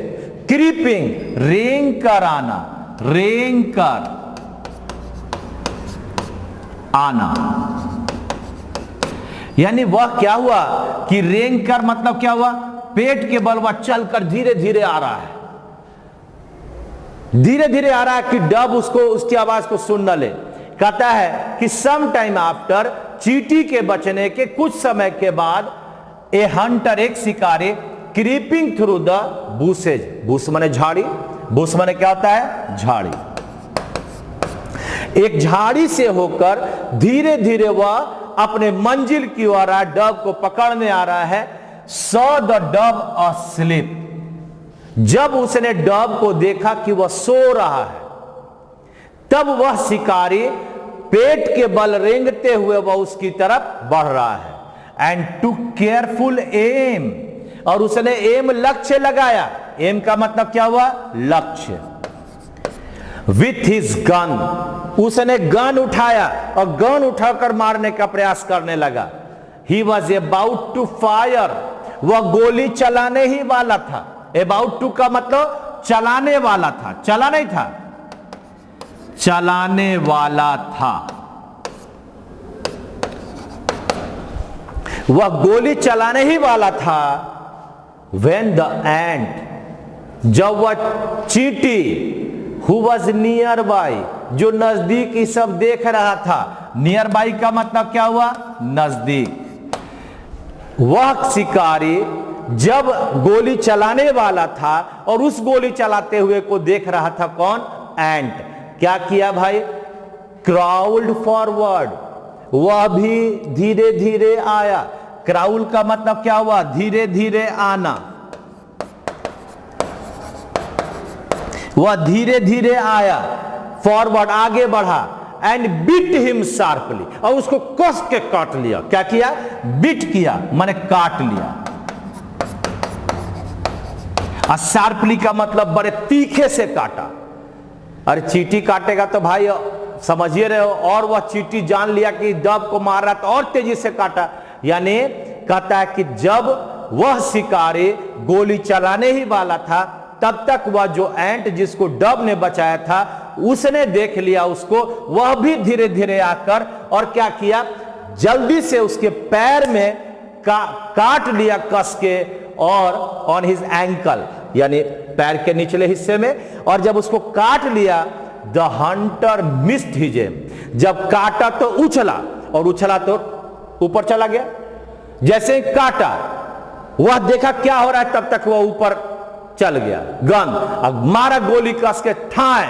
creeping रेंग कर आना, रेंग कर आना, यानी वह क्या हुआ कि रेंग कर मतलब क्या हुआ, पेट के बल वह चलकर धीरे धीरे आ रहा है, धीरे धीरे आ रहा है कि डब उसको उसकी आवाज को सुन न ले। कहता है कि सम टाइम आफ्टर, चींटी के बचने के कुछ समय के बाद, ए हंटर एक शिकारी creeping through the bushes, Bush माने झाड़ी, बुश माने क्या होता है झाड़ी, एक झाड़ी से होकर धीरे धीरे वह अपने मंजिल की ओर डब को पकड़ने आ रहा है। सॉ द डब अस्लीप, जब उसने डब को देखा कि वह सो रहा है, तब वह शिकारी पेट के बल रेंगते हुए वह उसकी तरफ बढ़ रहा है। एंड टू केयरफुल एम, और उसने एम लक्ष्य लगाया, एम का मतलब क्या हुआ लक्ष्य। विथ हिज गन, उसने गन उठाया और गन उठाकर मारने का प्रयास करने लगा। He was about to fire, वह गोली चलाने ही वाला था। अबाउट टू का मतलब चलाने वाला था, चला नहीं था, चलाने वाला था, वह गोली चलाने ही वाला था। When the ant, जब वह चींटी, who was nearby, जो नजदीक ही सब देख रहा था, नियर बाई का मतलब क्या हुआ नजदीक, वह शिकारी जब गोली चलाने वाला था और उस गोली चलाते हुए को देख रहा था, कौन एंट, क्या किया भाई क्राउल्ड फॉरवर्ड, वह भी धीरे धीरे आया। क्राउल का मतलब क्या हुआ धीरे धीरे आना, वह धीरे धीरे आया, फॉरवर्ड आगे बढ़ा। एंड बीट हिम शार्पली, और उसको कस के काट लिया। क्या किया बीट किया माने काट लिया। शार्पली का मतलब बड़े तीखे से काटा। अरे चींटी काटेगा तो भाई समझिए रहे हो, और वह चींटी जान लिया कि डब को मार रहा तो और तेजी से काटा। यानी कहता है कि जब वह शिकारी गोली चलाने ही वाला था, तब तक वह जो एंट जिसको डब ने बचाया था उसने देख लिया उसको, वह भी धीरे धीरे आकर और क्या किया जल्दी से उसके पैर में काट लिया कस के, और ऑन हिज एंकल यानी पैर के निचले हिस्से में। और जब उसको काट लिया, the Hunter missed his aim, जब काटा तो उछला, और उछला तो ऊपर चला गया। जैसे ही काटा वह देखा क्या हो रहा है, तब तक वह ऊपर चल गया। गन अब मारा गोली कस के ठाए,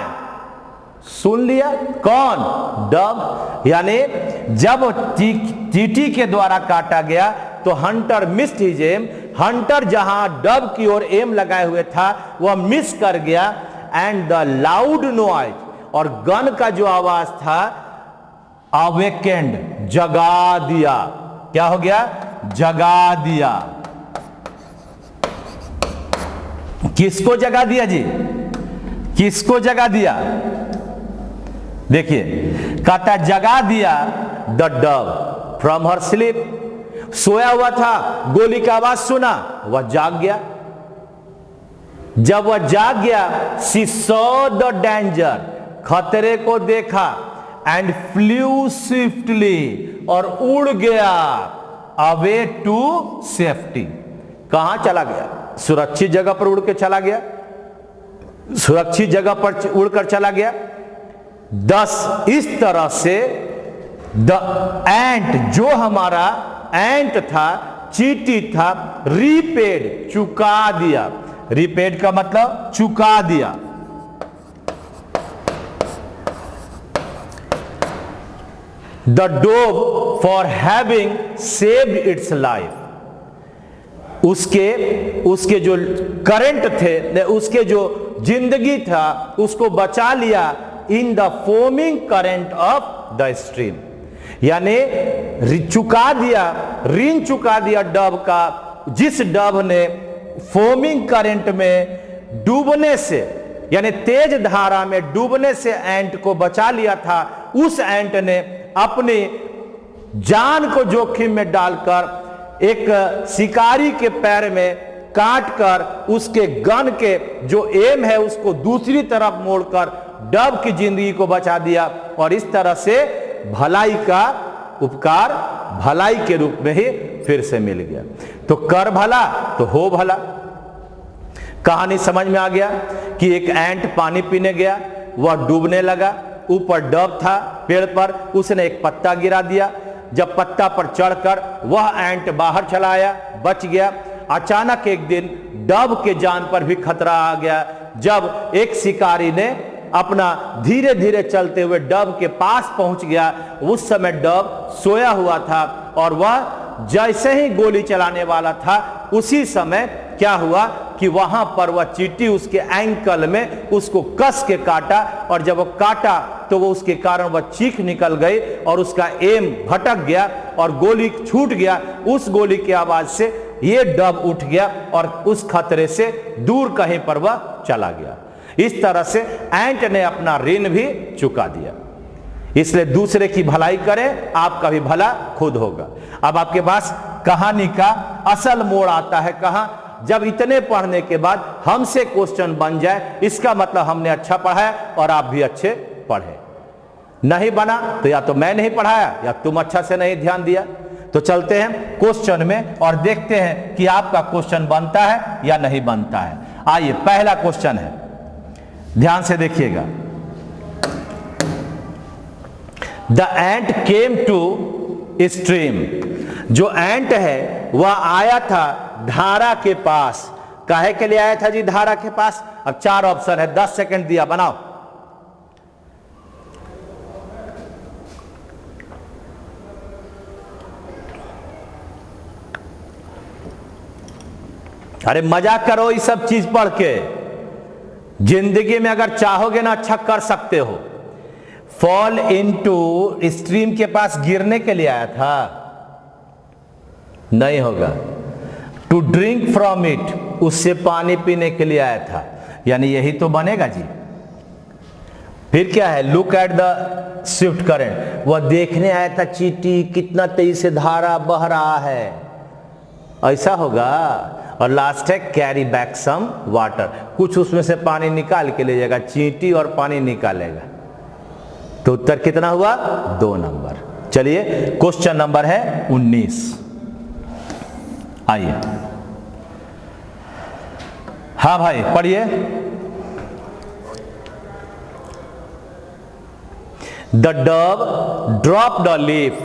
सुन लिया कौन डब। यानी जब चींटी के द्वारा काटा गया तो Hunter missed his aim, Hunter जहां डब की ओर एम लगाए हुए था वह मिस कर गया। एंड द लाउड नॉइज, और गन का जो आवाज था अवेकेंड जगा दिया। क्या हो गया जगा दिया। किसको जगा दिया जी, किसको जगा दिया, देखिए कहता जगा दिया the dove from her sleep, सोया हुआ था, गोली का आवाज सुना, वह जाग गया। जब वह जाग गया, शी सॉ द डेंजर, खतरे को देखा, एंड फ्लू स्विफ्टली, और उड़ गया अवे टू सेफ्टी। कहां चला गया, सुरक्षित जगह पर उड़ के चला गया, सुरक्षित जगह पर उड़कर चला गया। 10 इस तरह से द एंट, जो हमारा एंट था, चींटी था, रीपेड चुका दिया। रीपेड का मतलब चुका दिया। The dove for having saved it's life, उसके जो करंट थे, उसके जो जिंदगी था उसको बचा लिया। In the foaming current of the stream, यानी चुका दिया, ऋण चुका दिया डब का, जिस डब ने फोमिंग करंट में डूबने से, यानी तेज धारा में डूबने से एंट को बचा लिया था, उस एंट ने अपनी जान को जोखिम में डालकर एक शिकारी के पैर में काट कर उसके गन के जो एम है उसको दूसरी तरफ मोड़कर डब की जिंदगी को बचा दिया। और इस तरह से भलाई का उपकार भलाई के रूप में ही फिर से मिल गया। तो कर भला तो हो भला। कहानी समझ में आ गया कि एक एंट पानी पीने गया, वह डूबने लगा, ऊपर डब था पेड़ पर, उसने एक पत्ता गिरा दिया। जब पत्ता पर चढ़कर वह एंट बाहर चला आया, बच गया। अचानक एक दिन डब के जान पर भी खतरा आ गया, जब एक शिकारी ने अपना धीरे धीरे चलते हुए डब के पास पहुंच गया। उस समय डब सोया हुआ था और वह जैसे ही गोली चलाने वाला था, उसी समय क्या हुआ कि वहां पर वह चींटी उसके एंकल में उसको कस के काटा, और जब वो काटा तो वो उसके कारण वह चीख निकल गई और उसका एम भटक गया और गोली छूट गया। उस गोली की आवाज से ये डब उठ गया और उस खतरे से दूर कहीं पर वह चला गया। इस तरह से एंट ने अपना ऋण भी चुका दिया। इसलिए दूसरे की भलाई करें, आपका भी भला खुद होगा। अब आपके पास कहानी का असल मोड़ आता है कहां? जब इतने पढ़ने के बाद हमसे क्वेश्चन बन जाए, इसका मतलब हमने अच्छा पढ़ा है और आप भी अच्छे पढ़े। नहीं बना तो या तो मैं नहीं पढ़ाया या तुम अच्छा से नहीं ध्यान दिया। तो चलते हैं क्वेश्चन में और देखते हैं कि आपका क्वेश्चन बनता है या नहीं बनता है। आइए, पहला क्वेश्चन है, ध्यान से देखिएगा। The ant came to stream. जो एंट है वह आया था धारा के पास। काहे के लिए आया था जी धारा के पास? अब 4 ऑप्शन है, 10 सेकंड दिया, बनाओ। अरे मजाक करो, ये सब चीज पढ़ के जिंदगी में अगर चाहोगे ना अच्छा कर सकते हो। फॉल इनटू स्ट्रीम के पास गिरने के लिए आया था? नहीं होगा। टू ड्रिंक फ्रॉम इट, उससे पानी पीने के लिए आया था, यानी यही तो बनेगा जी। फिर क्या है? Look at the Swift current, वह देखने आया था चींटी कितना तेजी से धारा बह रहा है, ऐसा होगा। और लास्ट है कैरी बैक सम वाटर, कुछ उसमें से पानी निकाल के ले जाएगा, चींटी और पानी निकालेगा। तो उत्तर कितना हुआ? 2 नंबर। चलिए, क्वेश्चन नंबर है 19। आइए, हाँ भाई पढ़िए। The dub drop the leaf,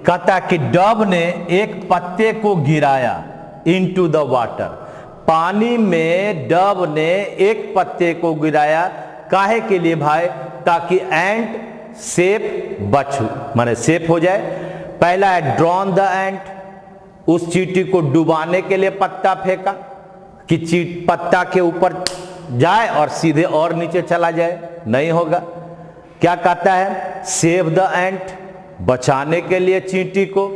कहता कि डब ने एक पत्ते को गिराया इनटू द वाटर, पानी में डब ने एक पत्ते को गिराया। काहे के लिए भाई? ताकि एंट सेफ माने सेफ हो जाए। पहला है ड्रॉन द एंट, उस चींटी को डुबाने के लिए पत्ता फेंका कि पत्ता के ऊपर जाए और सीधे और नीचे चला जाए, नहीं होगा। क्या कहता है? सेव द एंट, बचाने के लिए चींटी को।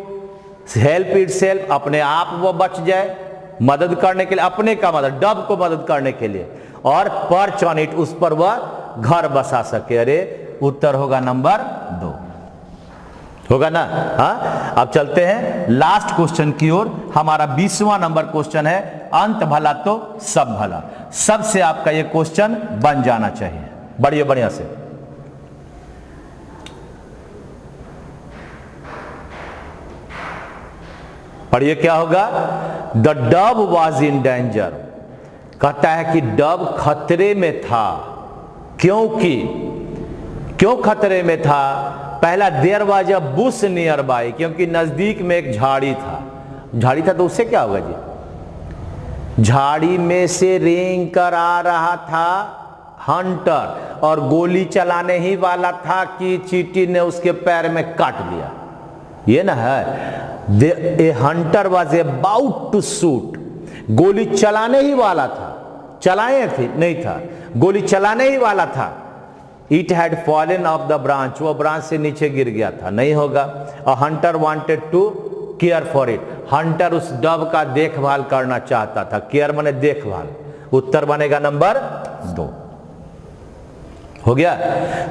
हेल्प इट सेल्फ, अपने आप वो बच जाए, मदद करने के लिए, अपने का मदद, डब को मदद करने के लिए। और पर्च ऑन इट, उस पर वह घर बसा सके। अरे उत्तर होगा नंबर 2, होगा ना? हाँ, अब चलते हैं लास्ट क्वेश्चन की ओर। हमारा 20वां नंबर क्वेश्चन है, अंत भला तो सब भला। सबसे आपका यह क्वेश्चन बन जाना चाहिए, बढ़िया बढ़िया से। पढ़िए क्या होगा? The dub was in danger, कहता है कि डब खतरे में था। क्यों खतरे में था? पहला, there was a bush nearby, क्योंकि नजदीक में एक झाड़ी था। तो उससे क्या होगा जी? झाड़ी में से रेंग कर आ रहा था हंटर, और गोली चलाने ही वाला था कि चींटी ने उसके पैर में काट दिया। ये ना है, a hunter was about to shoot, गोली चलाने ही वाला था, चलाए थे नहीं था, गोली चलाने ही वाला था। It had fallen off the branch, वो ब्रांच से नीचे गिर गया था, नहीं होगा। A hunter wanted to care for it, hunter उस डब का देखभाल करना चाहता था। केयर माने देखभाल, उत्तर बनेगा नंबर 2। हो गया।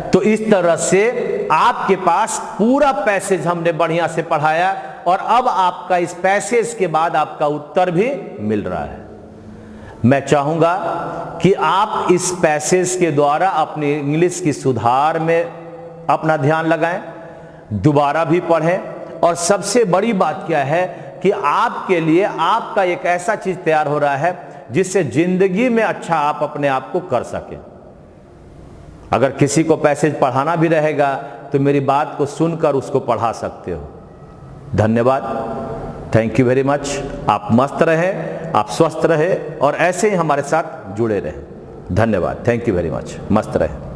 तो इस तरह से आपके पास पूरा पैसेज हमने बढ़िया से पढ़ाया और अब आपका इस पैसेज के बाद आपका उत्तर भी मिल रहा है। मैं चाहूंगा कि आप इस पैसेज के द्वारा अपनी इंग्लिश की सुधार में अपना ध्यान लगाएं, दोबारा भी पढ़ें और सबसे बड़ी बात क्या है कि आपके लिए आपका एक ऐसा चीज तैयार हो रहा है जिससे जिंदगी में अच्छा आप अपने आप को कर सकें। अगर किसी को पैसेज पढ़ाना भी रहेगा तो मेरी बात को सुनकर उसको पढ़ा सकते हो। धन्यवाद, थैंक यू वेरी मच। आप मस्त रहें, आप स्वस्थ रहें और ऐसे ही हमारे साथ जुड़े रहें। धन्यवाद, थैंक यू वेरी मच, मस्त रहें।